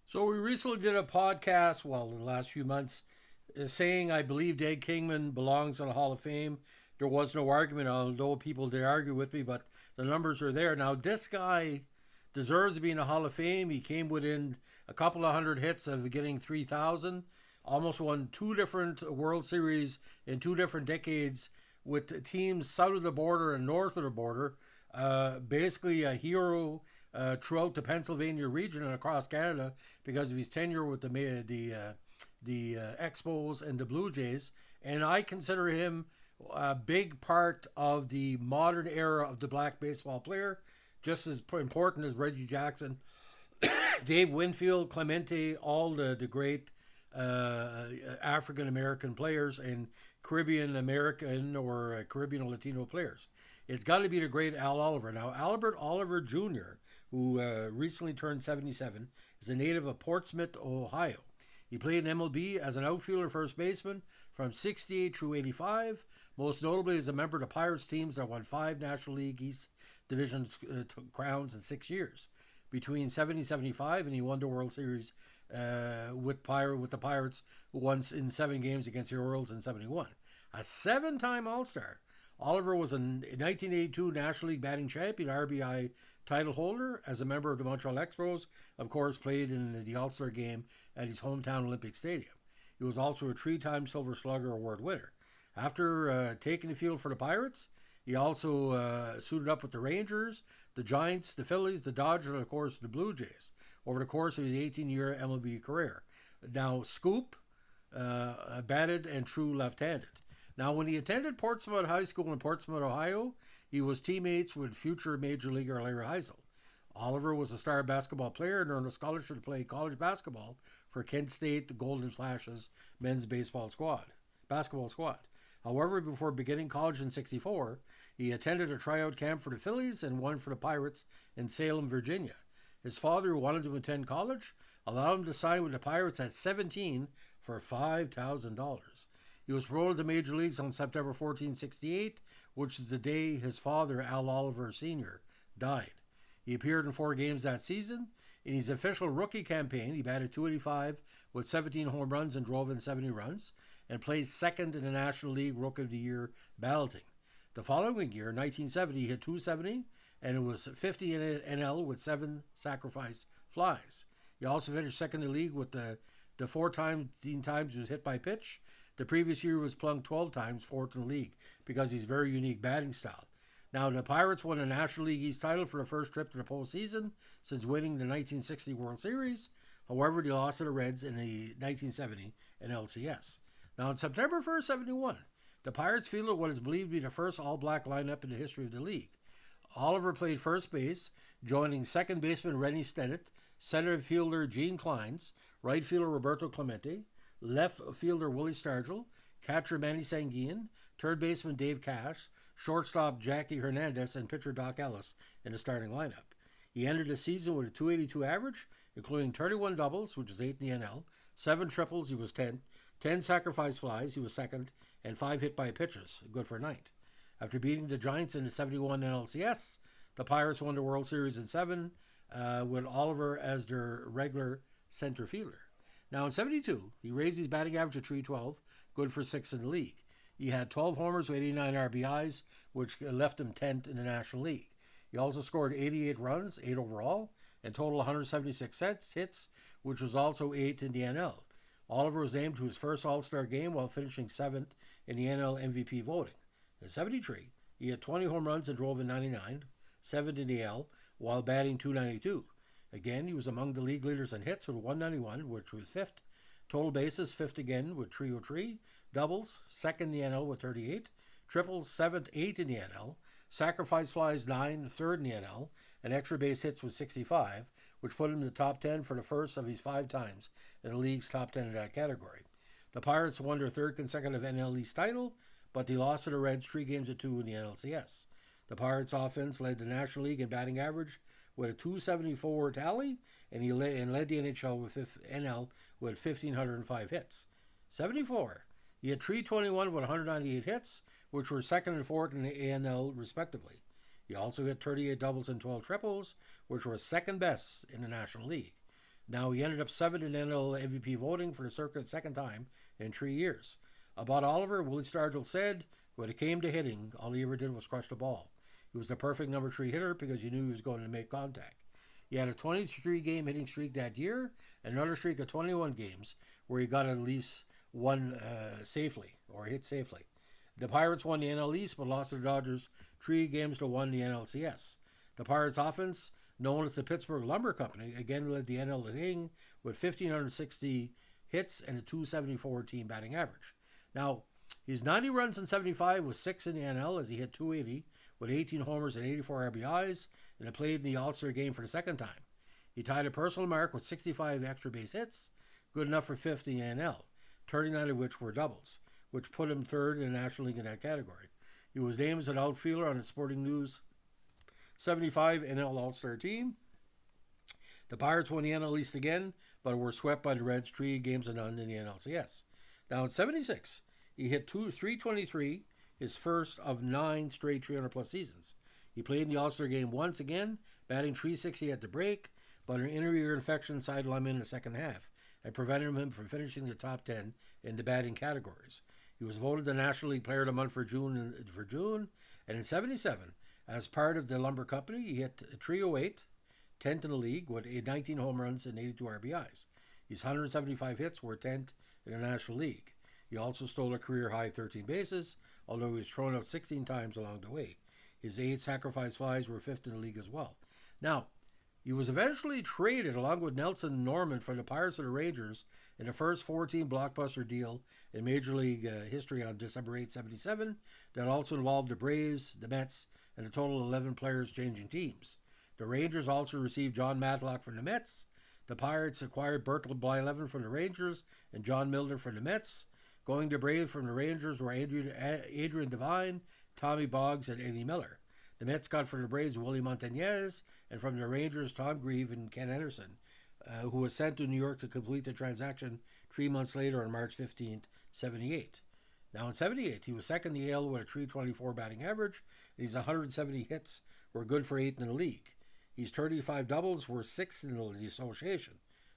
So we recently did a podcast, well, in the last few months, saying I believe Dave Kingman belongs in the Hall of Fame. There was no argument, although people did argue with me, but the numbers are there. Now, this guy deserves to be in the Hall of Fame. He came within a couple of hundred hits of getting 3,000, almost won two different World Series in two different decades with teams south of the border and north of the border. Basically, a hero throughout the Pennsylvania region and across Canada because of his tenure with the Expos and the Blue Jays. And I consider him a big part of the modern era of the black baseball player, just as important as Reggie Jackson, Dave Winfield, Clemente, all the great African American players and Caribbean American or Caribbean or Latino players. It's got to be the great Al Oliver. Now, Albert Oliver Jr., who recently turned 77, is a native of Portsmouth, Ohio. He played in MLB as an outfielder first baseman from 68 through 85, most notably as a member of the Pirates teams that won five National League East Division crowns in 6 years. Between 70 and 75, and he won the World Series with the Pirates, who won in 7 games against the Orioles in 71. A seven-time All-Star. Oliver was a 1982 National League batting champion, RBI title holder as a member of the Montreal Expos, of course, played in the All-Star game at his hometown Olympic Stadium. He was also a three-time Silver Slugger Award winner. After taking the field for the Pirates, he also suited up with the Rangers, the Giants, the Phillies, the Dodgers, and of course the Blue Jays over the course of his 18-year MLB career. Now, Scoop batted and threw left-handed. Now, when he attended Portsmouth High School in Portsmouth, Ohio, he was teammates with future Major Leaguer Larry Heisel. Oliver was a star basketball player and earned a scholarship to play college basketball for Kent State, the Golden Flashes men's basketball squad. However, before beginning college in 64, he attended a tryout camp for the Phillies and one for the Pirates in Salem, Virginia. His father, who wanted to attend college, allowed him to sign with the Pirates at 17 for $5,000. He was promoted to major leagues on September 14, 68, which is the day his father, Al Oliver Sr., died. He appeared in 4 games that season. In his official rookie campaign, he batted .285 with 17 home runs and drove in 70 runs, and placed second in the National League Rookie of the Year balloting. The following year, 1970, he hit .270, and it was 50 in NL with 7 sacrifice flies. He also finished second in the league with the 14 times he was hit by pitch. The previous year was plunked 12 times, fourth in the league, because he's very unique batting style. Now, the Pirates won a National League East title for the first trip to the postseason since winning the 1960 World Series. However, they lost to the Reds in the 1970 NLCS. Now, on September 1st, 71, the Pirates fielded what is believed to be the first all-black lineup in the history of the league. Oliver played first base, joining second baseman Rennie Stennett, center fielder Gene Clines, right fielder Roberto Clemente, left fielder Willie Stargell, catcher Manny Sanguin, third baseman Dave Cash, shortstop Jackie Hernandez, and pitcher Doc Ellis in the starting lineup. He ended the season with a .282 average, including 31 doubles, which is 8 in the NL, 7 triples, he was 10 sacrifice flies, he was second, and 5 hit by pitches, good for 9th. After beating the Giants in the 71 NLCS, the Pirates won the World Series in 7, with Oliver as their regular center fielder. Now, in 72, he raised his batting average to .312, good for 6th in the league. He had 12 homers with 89 RBIs, which left him 10th in the National League. He also scored 88 runs, 8 overall, and total 176 hits, which was also 8th in the NL. Oliver was named to his first All-Star game while finishing 7th in the NL MVP voting. In 73, he had 20 home runs and drove in 99, 7th in the NL, while batting .292. Again, he was among the league leaders in hits with 191, which was 5th. Total bases, 5th again with 303. Doubles, 2nd in the NL with 38. Triples, 7th, 8th in the NL. Sacrifice flies, 9, 3rd in the NL. And extra base hits with 65, which put him in the top 10 for the first of his 5 times in the league's top 10 in that category. The Pirates won their 3rd consecutive NL East title, but they lost to the Reds 3-2 in the NLCS. The Pirates' offense led the National League in batting average with a .274 tally, and he led the NL with 1,505 hits. 74, he had .321 with 198 hits, which were 2nd and 4th in the ANL respectively. He also hit 38 doubles and 12 triples, which were 2nd best in the National League. Now, he ended up 7th in NL MVP voting for the second time in 3 years. About Oliver, Willie Stargell said, when it came to hitting, all he ever did was crush the ball. He was the perfect number 3 hitter because you knew he was going to make contact. He had a 23-game hitting streak that year and another streak of 21 games where he got at least one safely or hit safely. The Pirates won the NL East but lost to the Dodgers 3-1 the NLCS. The Pirates offense, known as the Pittsburgh Lumber Company, again led the NL in hitting with 1,560 hits and a .274 team batting average. Now, his 90 runs in 75 was 6th in the NL as he hit .280 with 18 homers and 84 RBIs and played in the All-Star game for the second time. He tied a personal mark with 65 extra base hits, good enough for 5th in the NL, 39 of which were doubles, which put him 3rd in the National League in that category. He was named as an outfielder on the Sporting News 75 NL All-Star team. The Pirates won the NL East again, but were swept by the Reds 3-0 in the NLCS. Now in 76, he hit 323, his first of 9 straight 300-plus seasons. He played in the All-Star game once again, batting .360 at the break, but an inner ear infection sidelined him in the second half and prevented him from finishing the top 10 in the batting categories. He was voted the National League Player of the Month for June, and in 77, as part of the Lumber Company, he hit 308, 10th in the league with 19 home runs and 82 RBIs. His 175 hits were 10th in the National League. He also stole a career-high 13 bases, although he was thrown out 16 times along the way. His 8 sacrifice flies were 5th in the league as well. Now, he was eventually traded along with Nelson Norman from the Pirates and the Rangers in the first 14 blockbuster deal in Major League history on December 8, 77. That also involved the Braves, the Mets, and a total of 11 players changing teams. The Rangers also received John Matlock from the Mets. The Pirates acquired Bertold Blyleven from the Rangers and John Milner from the Mets. Going to Braves from the Rangers were Adrian Devine, Tommy Boggs, and Eddie Miller. The Mets got from the Braves Willie Montañez, and from the Rangers Tom Grieve and Ken Anderson, who was sent to New York to complete the transaction 3 months later on March 15, 78. Now in 78, he was second in the AL with a .324 batting average, and his 170 hits were good for 8th in the league. His 35 doubles were 6th in the association.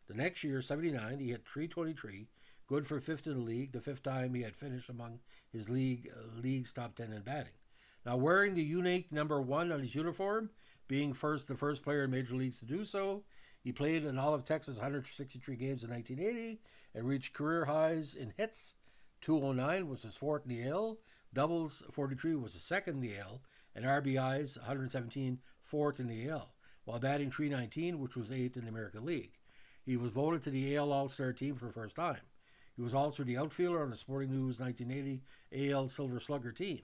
The next year, 79, he hit .323, good for 5th in the league, the 5th time he had finished among his league's top 10 in batting. Now, wearing the unique number 1 on his uniform, being the first player in major leagues to do so, he played in all of Texas 163 games in 1980 and reached career highs in hits. 209 was his 4th in the AL, doubles 43 was his 2nd in the AL, and RBIs 117 4th in the AL, while batting .319, which was 8th in the American League. He was voted to the AL All-Star team for the first time. He was also the outfielder on the Sporting News 1980 AL Silver Slugger team.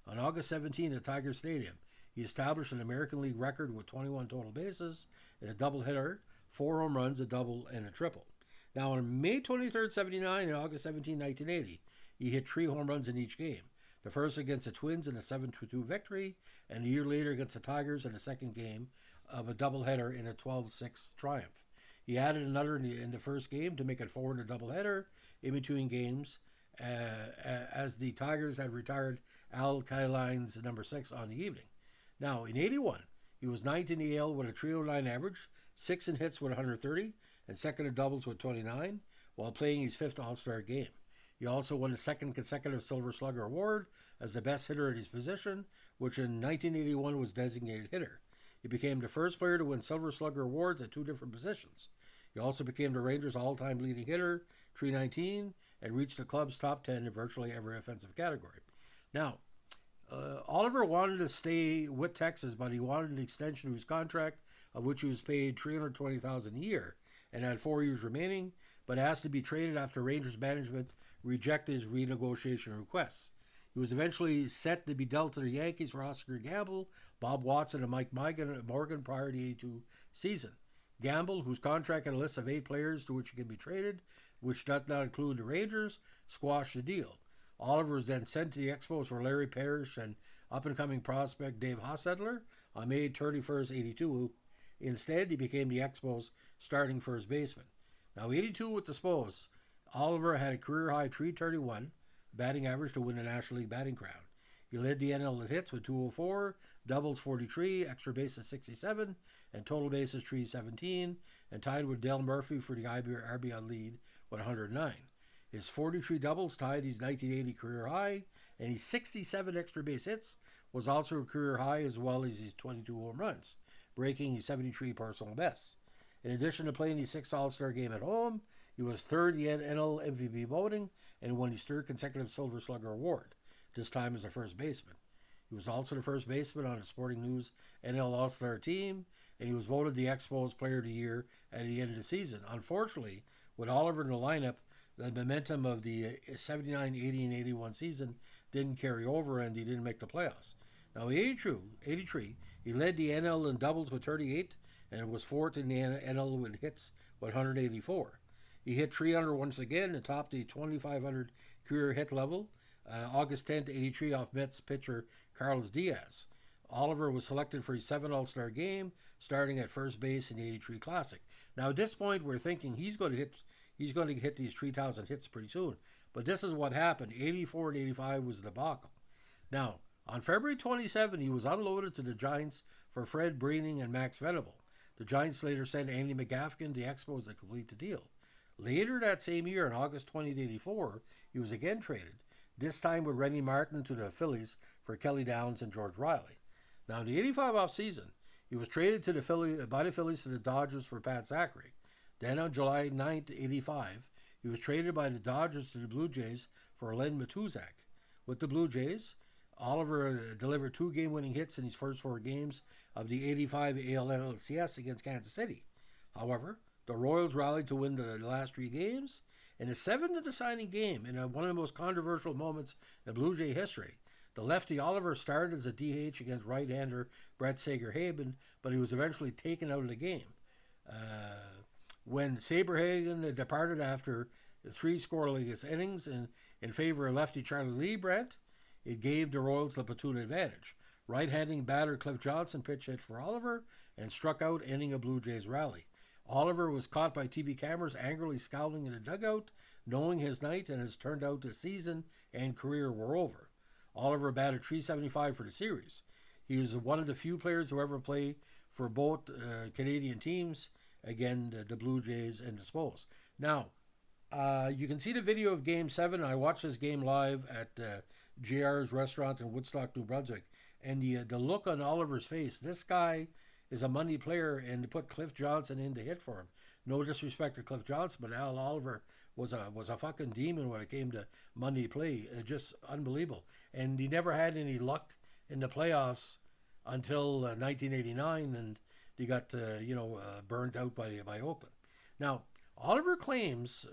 On August 17 at Tiger Stadium, he established an American League record with 21 total bases and a doubleheader, 4 home runs, a double, and a triple. Now, on May 23, 79 and August 17, 1980, he hit 3 home runs in each game. The first against the Twins in a 7-2 victory, and a year later against the Tigers in the second game of a doubleheader in a 12-6 triumph. He added another in the first game to make it 4 in a doubleheader in between games, as the Tigers had retired Al Kaline's number 6 on the evening. Now, in 81, he was 9th in the AL with a .309 average, 6th in hits with 130, and 2nd in doubles with 29, while playing his 5th All-Star game. He also won the 2nd consecutive Silver Slugger Award as the best hitter at his position, which in 1981 was designated hitter. He became the first player to win Silver Slugger Awards at 2 different positions. He also became the Rangers' all-time leading hitter, .319, and reached the club's top 10 in virtually every offensive category. Now, Oliver wanted to stay with Texas, but he wanted an extension to his contract, of which he was paid $320,000 a year, and had 4 years remaining, but asked to be traded after Rangers management rejected his renegotiation requests. He was eventually set to be dealt to the Yankees for Oscar Gamble, Bob Watson, and Mike Morgan prior to the 82 season. Gamble, whose contract had a list of 8 players to which he could be traded, which does not include the Rangers, squashed the deal. Oliver was then sent to the Expos for Larry Parrish and up-and-coming prospect Dave Hostetler on May 31st, 82. Instead, he became the Expos' starting first baseman. Now, 82 with the Expos, Oliver had a career-high .331 batting average to win the National League batting crown. He led the NL in hits with 204, doubles 43, extra bases 67, and total bases 317, and tied with Dale Murphy for the RBI lead with 109. His 43 doubles tied his 1980 career high, and his 67 extra base hits was also a career high, as well as his 22 home runs, breaking his 73 personal bests. In addition to playing his sixth All-Star game at home, he was third in NL MVP voting and won his third consecutive Silver Slugger award, this time as a first baseman. He was also the first baseman on the Sporting News NL All-Star team, and he was voted the Expos Player of the Year at the end of the season. Unfortunately, with Oliver in the lineup, the momentum of the 79, 80, and 81 season didn't carry over, and he didn't make the playoffs. Now, 83, he led the NL in doubles with 38, and was fourth in the NL with hits with 184. He hit 300 once again and topped the 2,500 career hit level, August 10th, 83 off Mets pitcher Carlos Diaz. Oliver was selected for his 7th All-Star game, starting at first base in the 83 Classic. Now, at this point, we're thinking he's going to hit these 3,000 hits pretty soon. But this is what happened. 84 and 85 was a debacle. Now, on February 27, he was unloaded to the Giants for Fred Breening and Max Venable. The Giants later sent Andy McGafkin to the Expos to complete the deal. Later that same year, on August 20, 84, he was again traded, this time with Rennie Martin to the Phillies for Kelly Downs and George Riley. Now, in the 85 offseason, he was traded by the Phillies to the Dodgers for Pat Zachary. Then on July 9, 85, he was traded by the Dodgers to the Blue Jays for Len Matuzak. With the Blue Jays, Oliver delivered 2 game-winning hits in his first 4 games of the 85 ALCS against Kansas City. However, the Royals rallied to win the last 3 games. In the 7th deciding game, in one of the most controversial moments in Blue Jay history, the lefty Oliver started as a DH against right-hander Brett Sagerhagen, but he was eventually taken out of the game. When Saberhagen departed after 3 scoreless innings in favor of lefty Charlie Leibrandt, it gave the Royals the platoon advantage. Right-handing batter Cliff Johnson pitch hit for Oliver and struck out, ending a Blue Jays rally. Oliver was caught by TV cameras angrily scowling in the dugout, knowing his night and as turned out the season and career were over. Oliver batted .375 for the series. He was one of the few players who ever played for both Canadian teams, again, the Blue Jays and the Expos. Now, you can see the video of Game 7. I watched this game live at JR's restaurant in Woodstock, New Brunswick, and the look on Oliver's face, this guy is a money player, and to put Cliff Johnson in to hit for him. No disrespect to Cliff Johnson, but Al Oliver was a fucking demon when it came to money play. Just unbelievable. And he never had any luck in the playoffs until 1989, and he got burned out by Oakland. Now, Oliver claims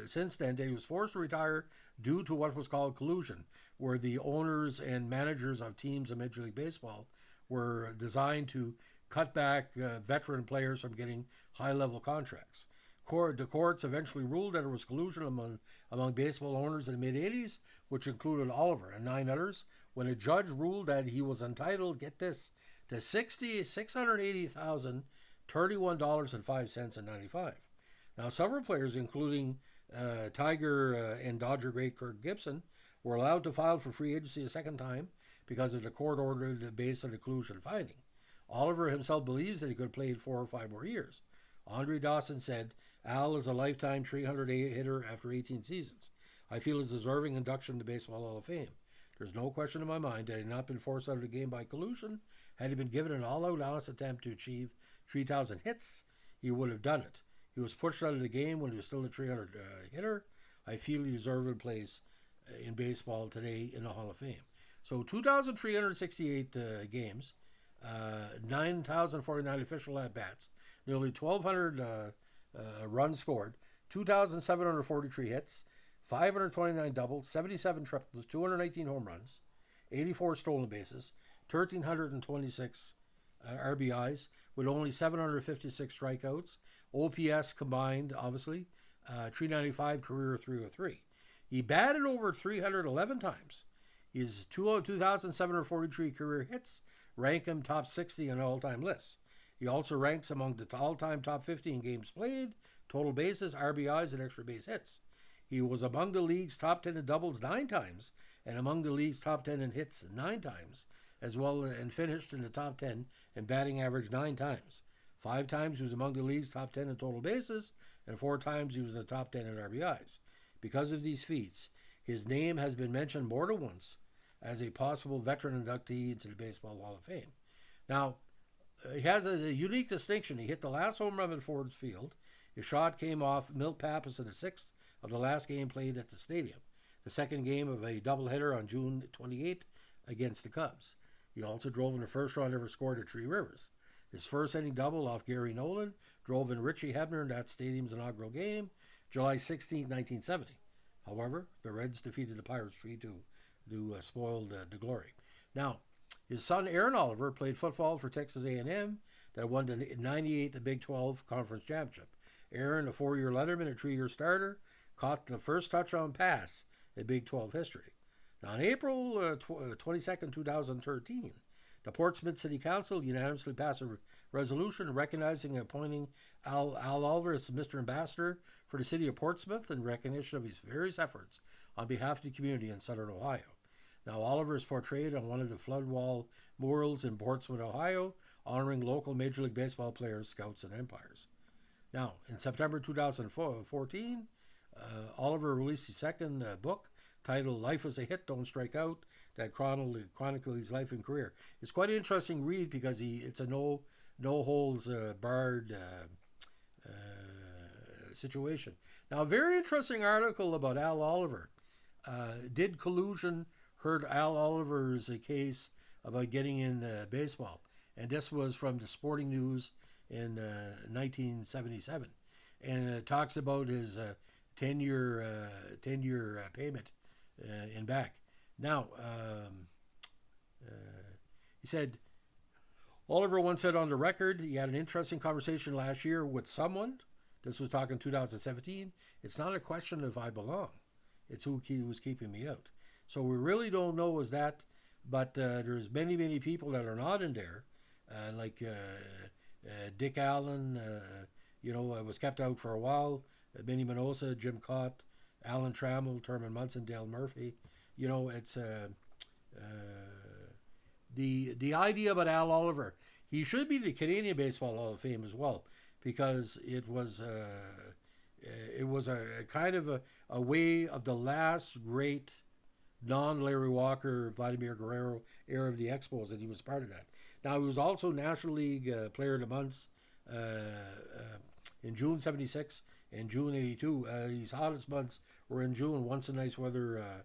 since then that he was forced to retire due to what was called collusion, where the owners and managers of teams in Major League Baseball were designed to cut back veteran players from getting high-level contracts. The courts eventually ruled that there was collusion among baseball owners in the mid-'80s, which included Oliver and 9 others, when a judge ruled that he was entitled, get this, to $680,031.05 in 95. Now, several players, including Tiger and Dodger great Kirk Gibson, were allowed to file for free agency a second time because of the court order based on the collusion finding. Oliver himself believes that he could have played 4 or 5 more years. Andre Dawson said, "Al is a lifetime 300 hitter after 18 seasons. I feel he's deserving induction to Baseball Hall of Fame. There's no question in my mind that he had not been forced out of the game by collusion. Had he been given an all-out honest attempt to achieve 3,000 hits, he would have done it. He was pushed out of the game when he was still a 300 hitter. I feel he deserved a place in baseball today in the Hall of Fame." So 2,368 games, 9,049 official at-bats, nearly 1,200 runs scored, 2,743 hits, 529 doubles, 77 triples, 219 home runs, 84 stolen bases, 1,326 RBIs with only 756 strikeouts. OPS combined, obviously, 395, career 303. He batted over 311 times. His 2,743 career hits rank him top 60 on all-time lists. He also ranks among the all-time top 50 in games played, total bases, RBIs, and extra base hits. He was among the league's top 10 in doubles 9 times and among the league's top 10 in hits 9 times, as well, and finished in the top 10 in batting average 9 times. 5 times he was among the league's top 10 in total bases, and 4 times he was in the top 10 in RBIs. Because of these feats, his name has been mentioned more than once as a possible veteran inductee into the Baseball Hall of Fame. Now, he has a unique distinction. He hit the last home run at Ford Field. His shot came off Milt Pappas in the sixth of the last game played at the stadium, the second game of a doubleheader on June 28 against the Cubs. He also drove in the first run ever scored at Three Rivers. His first inning double off Gary Nolan drove in Richie Hebner in that stadium's inaugural game, July 16, 1970. However, the Reds defeated the Pirates 3-2 to spoil the glory. Now, his son Aaron Oliver played football for Texas A&M that won the 98 the Big 12 Conference Championship. Aaron, a 4-year letterman, a 3-year starter, caught the first touchdown pass in Big 12 history. Now, on April 22nd, 2013, the Portsmouth City Council unanimously passed a resolution recognizing and appointing Al Oliver as Mr. Ambassador for the city of Portsmouth in recognition of his various efforts on behalf of the community in southern Ohio. Now, Oliver is portrayed on one of the flood wall murals in Portsmouth, Ohio, honoring local Major League Baseball players, scouts, and umpires. Now, in September 2014, Oliver released his second book titled Life is a Hit, Don't Strike Out, that chronicles his life and career. It's quite an interesting read because it's a no holds barred situation. Now, a very interesting article about Al Oliver. Did Collusion hurt Al Oliver's case about getting in baseball? And this was from the Sporting News in 1977. And it talks about his tenure payment in back. Now, he said, Oliver once said on the record he had an interesting conversation last year with someone. This was talking 2017. It's not a question of I belong. It's who was keeping me out. So we really don't know is that, but there's many people that are not in there, like Dick Allen, was kept out for a while. Benny Minosa, Jim Cott, Alan Trammell, Terman Munson, Dale Murphy. It's the idea about Al Oliver. He should be the Canadian Baseball Hall of Fame as well, because it was a kind of a way of the last great non-Larry Walker, Vladimir Guerrero era of the Expos, and he was part of that. Now, he was also National League Player of the Month in June 76 and June 82. These hottest months were in June once the nice weather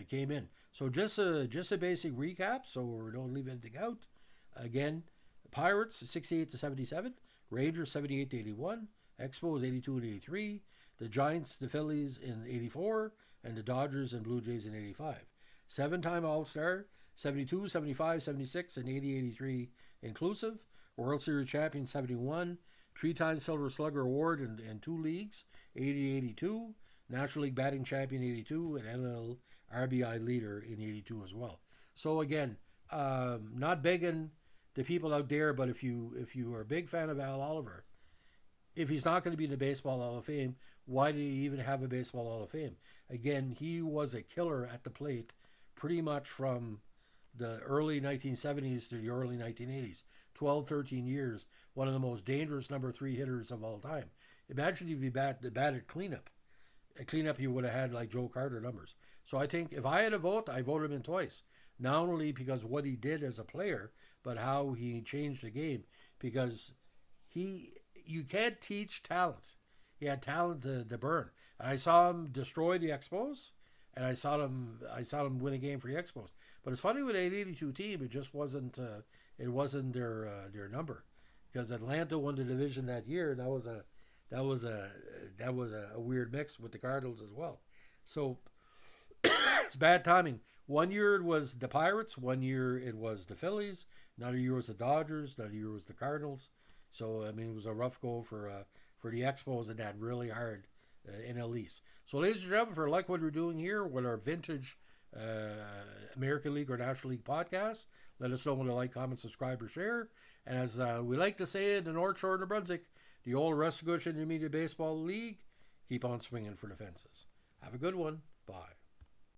came in. So just a basic recap, so we don't leave anything out. Again, Pirates 68 to 77, Rangers 78 to 81, Expos 82 to 83, the Giants, the Phillies in 84, and the Dodgers and Blue Jays in 85. 7-time All-Star, 72, 75, 76, and 80, 83 inclusive. World Series champion 71, 3-time Silver Slugger Award in 2 leagues, 80, 82, National League batting champion 82, and NL RBI leader in 82 as well. So again, not begging the people out there, but if you are a big fan of Al Oliver, if he's not going to be in the Baseball Hall of Fame, why do you even have a Baseball Hall of Fame? Again, he was a killer at the plate pretty much from the early 1970s to the early 1980s. 12, 13 years, one of the most dangerous number 3 hitters of all time. Imagine if you batted cleanup. A cleanup you would have had like Joe Carter numbers. So I think if I had a vote, I voted him in twice. Not only because of what he did as a player, but how he changed the game. Because you can't teach talent. He had talent to burn. And I saw him destroy the Expos, and I saw him win a game for the Expos. But it's funny with the 82 team, it just wasn't their number, because Atlanta won the division that year, and that was a weird mix with the Cardinals as well. So it's bad timing. One year it was the Pirates, one year it was the Phillies, another year was the Dodgers, another year was the Cardinals. So it was a rough go for the Expos in that really hard NL East. So ladies and gentlemen, if you like what we're doing here with our vintage American League or National League podcast, let us know when to like, comment, subscribe, or share. And as we like to say in the North Shore of New Brunswick, the old Restigouche Intermediate Baseball League, keep on swinging for the fences. Have a good one. Bye.